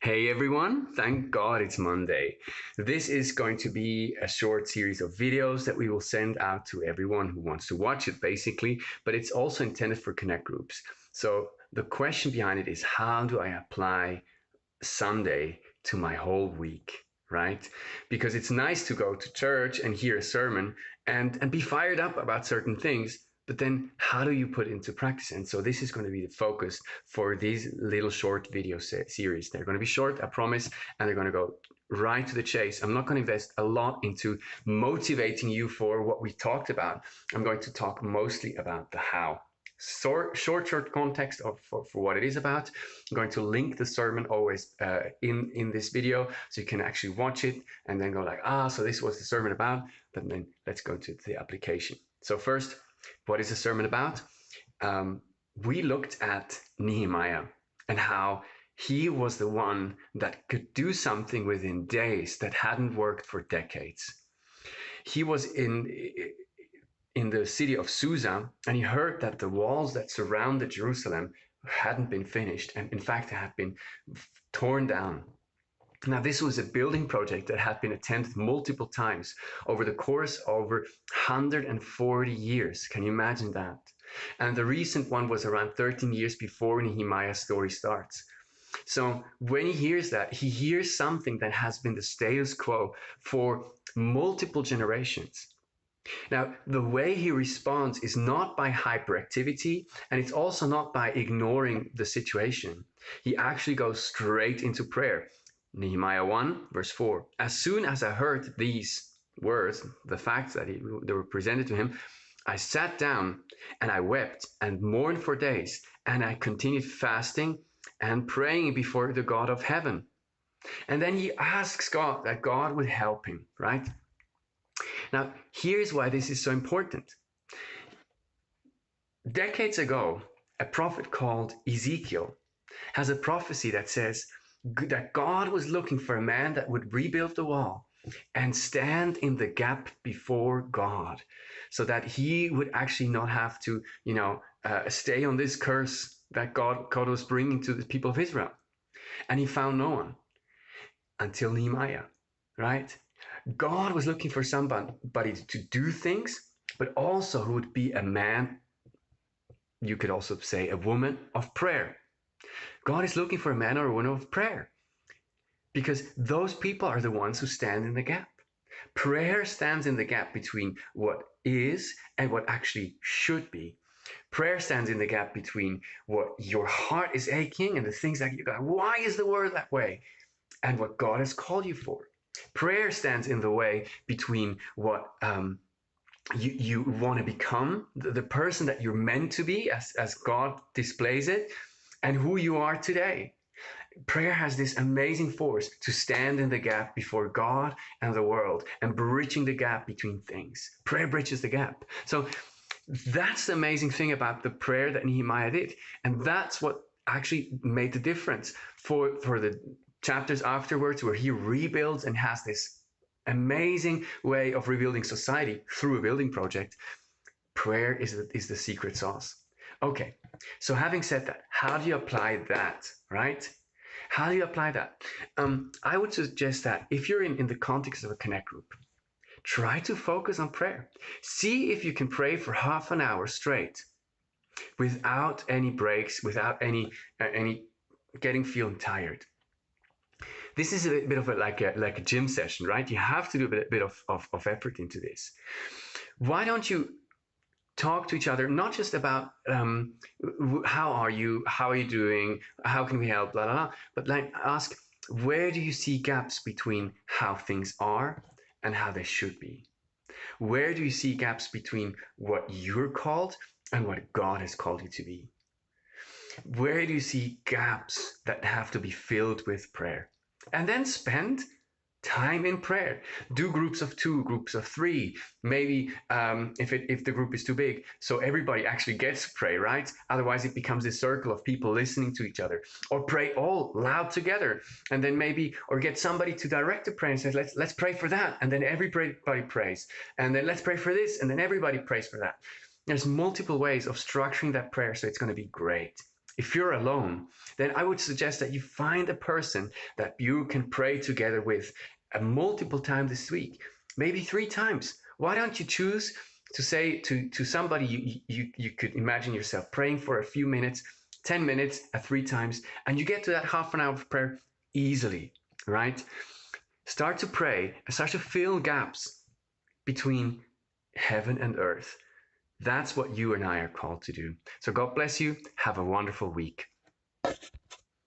Hey everyone, thank God it's Monday. This is going to be a short series of videos that we will send out to everyone who wants to watch it, basically, but it's also intended for Connect groups. So the question behind it is, how do I apply Sunday to my whole week? Right? Because it's nice to go to church and hear a sermon and be fired up about certain things, but then how do you put it into practice? And so this is going to be the focus for these little short video series. They're going to be short, I promise, and they're going to go right to the chase. I'm not going to invest a lot into motivating you for what we talked about. I'm going to talk mostly about the how. Short context for what it is about. I'm going to link the sermon always in this video, so you can actually watch it and then go like, so this was the sermon about. But then let's go to the application. So first, what is the sermon about? We looked at Nehemiah and how he was the one that could do something within days that hadn't worked for decades. He was in the city of Susa, and he heard that the walls that surrounded Jerusalem hadn't been finished, and in fact had been torn down. Now, this was a building project that had been attempted multiple times over the course over 140 years. Can you imagine that? And the recent one was around 13 years before Nehemiah's story starts. So when he hears that, he hears something that has been the status quo for multiple generations. Now, the way he responds is not by hyperactivity, and it's also not by ignoring the situation. He actually goes straight into prayer. Nehemiah 1, verse 4. As soon as I heard these words, the facts that they were presented to him, I sat down and I wept and mourned for days, and I continued fasting and praying before the God of heaven. And then he asks God that God would help him, right? Now, here's why this is so important. Decades ago, a prophet called Ezekiel has a prophecy that says that God was looking for a man that would rebuild the wall and stand in the gap before God, so that he would actually not have to, stay on this curse that God was bringing to the people of Israel. And he found no one until Nehemiah, right? God was looking for somebody to do things, but also who would be a man, you could also say a woman of prayer. God is looking for a man or a woman of prayer, because those people are the ones who stand in the gap. Prayer stands in the gap between what is and what actually should be. Prayer stands in the gap between what your heart is aching and the things that you go, why is the world that way? And what God has called you for. Prayer stands in the way between what you want to become, the person that you're meant to be as God displays it, and who you are today. Prayer has this amazing force to stand in the gap before God and the world and bridging the gap between things. Prayer bridges the gap. So that's the amazing thing about the prayer that Nehemiah did. And that's what actually made the difference for the chapters afterwards, where he rebuilds and has this amazing way of rebuilding society through a building project. Prayer is the secret sauce. Okay, so having said that, how do you apply that, right? How do you apply that? I would suggest that if you're in the context of a Connect group, try to focus on prayer. See if you can pray for half an hour straight without any breaks, without any feeling tired. This is a bit of like a gym session, right? You have to do a bit of effort into this. Why don't you talk to each other, not just about how are you doing, how can we help, blah, blah, blah, but like ask, where do you see gaps between how things are and how they should be? Where do you see gaps between what you're called and what God has called you to be? Where do you see gaps that have to be filled with prayer? And then spend time in prayer. Do groups of 2, groups of 3, maybe if the group is too big, so everybody actually gets to pray, right? Otherwise it becomes a circle of people listening to each other. Or pray all loud together, and then maybe, or get somebody to direct the prayer and says, let's pray for that, and then everybody prays, and then let's pray for this, and then everybody prays for that. There's multiple ways of structuring that prayer, so it's going to be great. If you're alone, then I would suggest that you find a person that you can pray together with multiple times this week, maybe 3 times. Why don't you choose to say to somebody you could imagine yourself praying for a few minutes, 10 minutes at 3 times, and you get to that half an hour of prayer easily, right? Start to pray and start to fill gaps between heaven and earth. That's what you and I are called to do. So God bless you. Have a wonderful week.